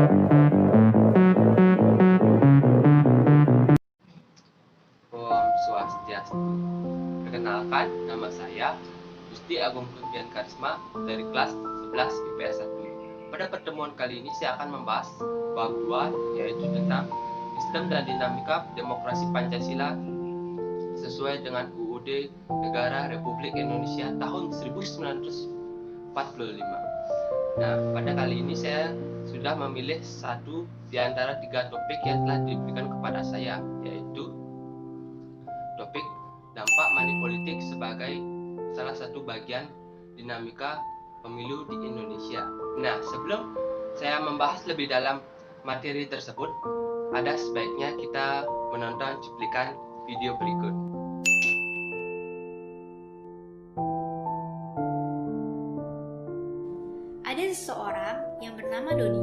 Om Swastiastu. Perkenalkan, nama saya Gusti Agung Kurniawan Karisma dari kelas 11 IPS 1. Pada pertemuan kali ini saya akan membahas bab 2, yaitu tentang sistem dan dinamika demokrasi Pancasila sesuai dengan UUD Negara Republik Indonesia tahun 1945. Nah, pada kali ini saya sudah memilih satu di antara 3 topik yang telah diberikan kepada saya, yaitu topik dampak manipolitik sebagai salah satu bagian dinamika pemilu di Indonesia. Nah, sebelum saya membahas lebih dalam materi tersebut, ada sebaiknya kita menonton cuplikan video berikut. Ada seseorang yang bernama Dodi.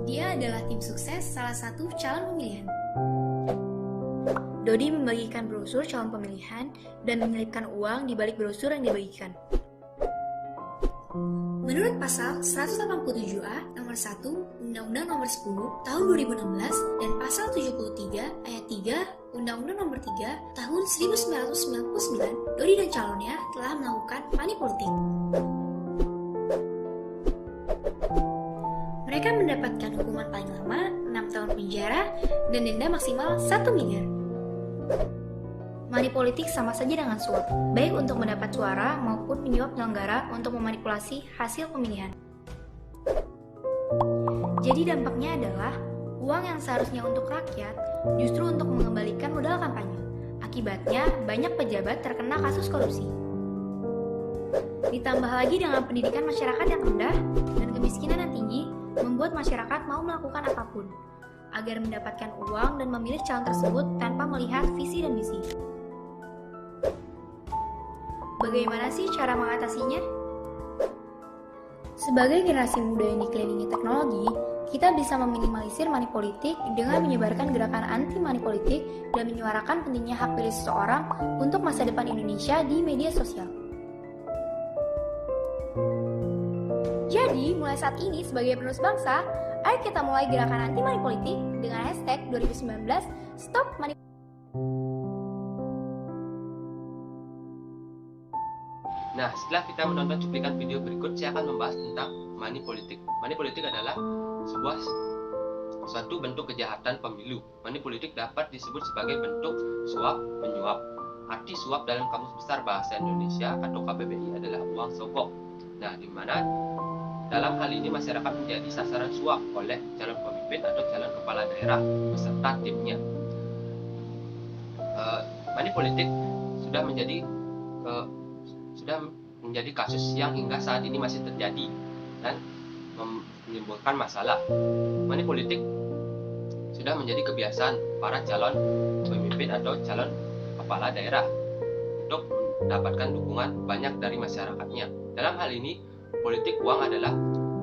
Dia adalah tim sukses salah satu calon pemilihan. Dodi membagikan brosur calon pemilihan dan menyelipkan uang di balik brosur yang dibagikan. Menurut pasal 187A nomor 1 Undang-Undang nomor 10 tahun 2016 dan pasal 73 ayat 3 Undang-Undang nomor 3 tahun 1999, Dodi dan calonnya telah melakukan money politik. Mereka mendapatkan hukuman paling lama 6 tahun penjara dan denda maksimal 1 miliar. Money politik sama saja dengan suap, baik untuk mendapat suara maupun menyuap penyelenggara untuk memanipulasi hasil pemilihan. Jadi dampaknya adalah uang yang seharusnya untuk rakyat justru untuk mengembalikan modal kampanye. Akibatnya banyak pejabat terkena kasus korupsi. Ditambah lagi dengan pendidikan masyarakat yang rendah dan kemiskinan yang tinggi, membuat masyarakat mau melakukan apapun agar mendapatkan uang dan memilih calon tersebut tanpa melihat visi dan misi. Bagaimana sih cara mengatasinya? Sebagai generasi muda yang dikelilingi teknologi, kita bisa meminimalisir money politik dengan menyebarkan gerakan anti money politik dan menyuarakan pentingnya hak pilih seseorang untuk masa depan Indonesia di media sosial. Jadi, mulai saat ini sebagai penerus bangsa, ayo kita mulai gerakan anti money politik dengan hashtag 2019 Stop Money. Nah, setelah kita menonton cuplikan video berikut, saya akan membahas tentang money politik. Money politik adalah suatu bentuk kejahatan pemilu. Money politik dapat disebut sebagai bentuk suap menyuap. Arti suap dalam Kamus Besar Bahasa Indonesia atau KBBI adalah uang sogok. Nah, di mana dalam hal ini masyarakat menjadi sasaran suap oleh calon pemimpin atau calon kepala daerah beserta timnya. Money politik sudah menjadi kasus yang hingga saat ini masih terjadi dan menimbulkan masalah. Money politik sudah menjadi kebiasaan para calon pemimpin atau calon kepala daerah untuk mendapatkan dukungan banyak dari masyarakatnya. Dalam hal ini, politik uang adalah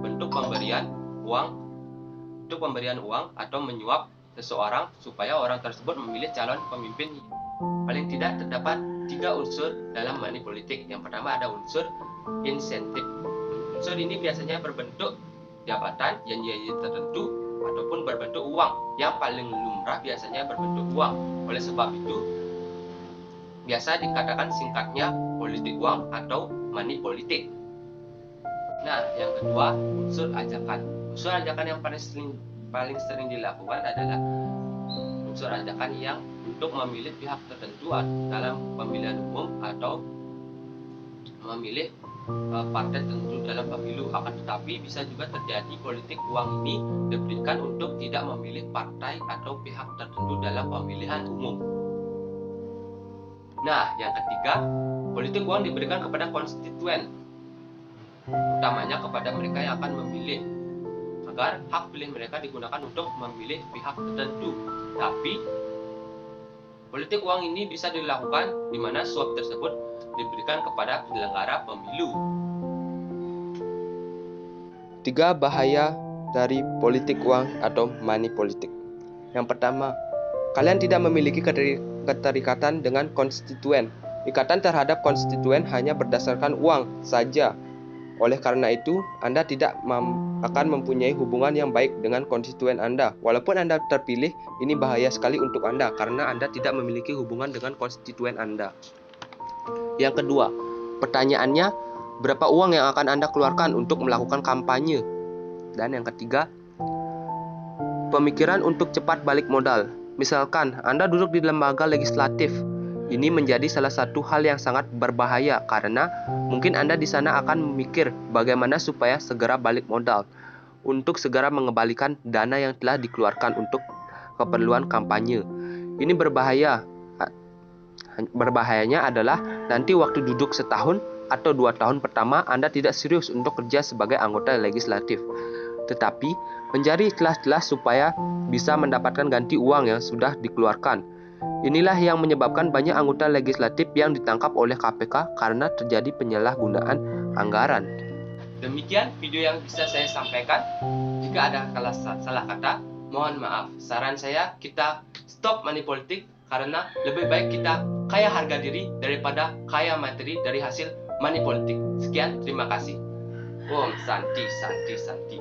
bentuk pemberian uang atau menyuap seseorang supaya orang tersebut memilih calon pemimpin. Paling tidak terdapat 3 unsur dalam money politik. Yang pertama ada unsur insentif. Unsur ini biasanya berbentuk jabatan, janji tertentu, ataupun berbentuk uang. Yang paling lumrah biasanya berbentuk uang. Oleh sebab itu, biasa dikatakan singkatnya politik uang atau money politik. Nah, yang kedua, unsur ajakan. Unsur ajakan yang paling sering dilakukan adalah unsur ajakan yang untuk memilih pihak tertentu dalam pemilihan umum atau memilih partai tertentu dalam pemilu. Akan tetapi bisa juga terjadi politik uang ini diberikan untuk tidak memilih partai atau pihak tertentu dalam pemilihan umum. Nah, yang ketiga, politik uang diberikan kepada konstituen, utamanya kepada mereka yang akan memilih, agar hak pilih mereka digunakan untuk memilih pihak tertentu. Tapi politik uang ini bisa dilakukan di mana suap tersebut diberikan kepada penyelenggara pemilu. 3 bahaya dari politik uang atau money politik. Yang pertama, kalian tidak memiliki keterikatan dengan konstituen. Ikatan terhadap konstituen hanya berdasarkan uang saja. Oleh karena itu, Anda tidak akan mempunyai hubungan yang baik dengan konstituen Anda. Walaupun Anda terpilih, ini bahaya sekali untuk Anda karena Anda tidak memiliki hubungan dengan konstituen Anda. Yang kedua, pertanyaannya, berapa uang yang akan Anda keluarkan untuk melakukan kampanye? Dan yang ketiga, pemikiran untuk cepat balik modal. Misalkan, Anda duduk di lembaga legislatif. Ini menjadi salah satu hal yang sangat berbahaya karena mungkin Anda di sana akan memikir bagaimana supaya segera balik modal untuk segera mengembalikan dana yang telah dikeluarkan untuk keperluan kampanye. Ini berbahaya. Berbahayanya adalah nanti waktu duduk setahun atau 2 tahun pertama Anda tidak serius untuk kerja sebagai anggota legislatif, tetapi mencari celah-celah supaya bisa mendapatkan ganti uang yang sudah dikeluarkan. Inilah yang menyebabkan banyak anggota legislatif yang ditangkap oleh KPK karena terjadi penyalahgunaan anggaran. Demikian video yang bisa saya sampaikan. Jika ada salah kata, mohon maaf. Saran saya, kita stop money politik karena lebih baik kita kaya harga diri daripada kaya materi dari hasil money politik. Sekian, terima kasih. Om Santi, Santi, Santi.